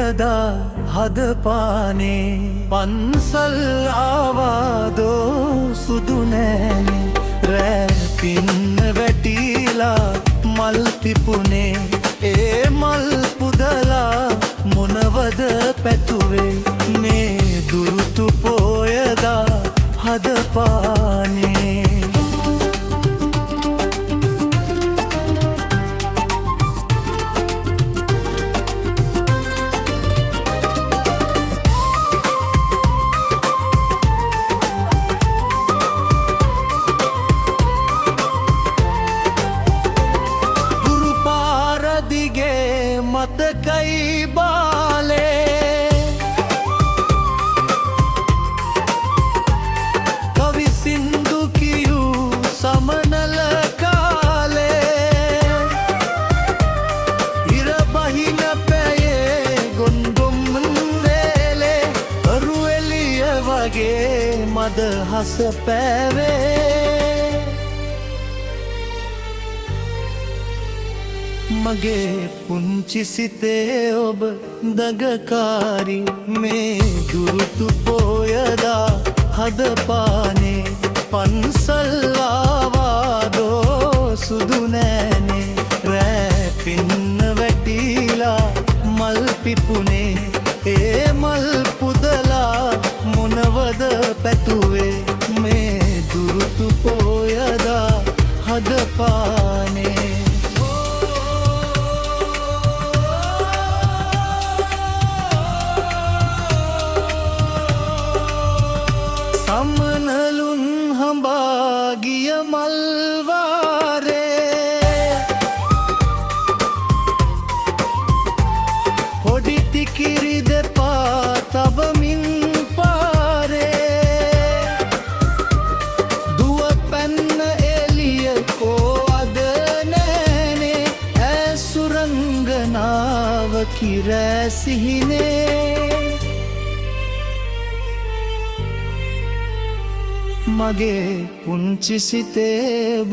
පොයදා හදපානේ පන්සල් ආවාදෝ සුදු නෑනේ රෑ පින්න වැටිලා මල් පිපුනේ ඒ මල් පුදලා මොනවද පැතුවේ මේ දුරුතු පොයදා හදපානේ මතකයි බාලේ කවි සින්දු කියූ සමනල කාලේ ඉර බහින පැයේ ගොන්ගොම් වේලේ අරු එළිය වගේ මද හස පෑවේ මගේ පුංචි සිතේ ඔබ දගකාරි මේ දුරුතු පොයදා හදපානේ පන්සල් ආවාදෝ සුදු නෑනේ රෑ පින්න වැටිලා මල් පිපුනේ ඒ මල් පුදලා මොනවද පැතුවේ මේ දුරුතු පොයදා හදපානේ සමනලුන් හඹාගිය මල්වාරේ පොඩි තිකිරි දෙපා තබමින් පාරේ දුව පැන්න එළිය කෝ අද නෑනේ ඈ සුරංගනාව කිරෑ සිහිනේ මගේ පුංචි සිතේ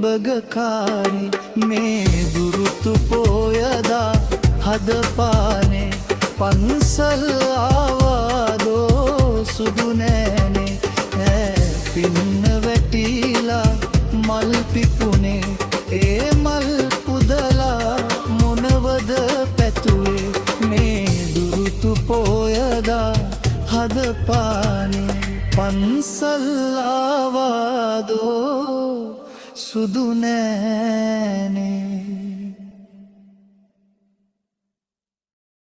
බගකාරි මේ දුරුතු පොයදා හදපානේ පන්සල් ආවාදෝ සුදු නෑනේ ඈ පින්න වැටිලා මල් පිපුනේ ඒ මල් පුදලා මොනවද පැතුවේ මේ දුරුතු පොයදා හදපානේ පන්සල් ආවාදෝ සුදු නෑනේ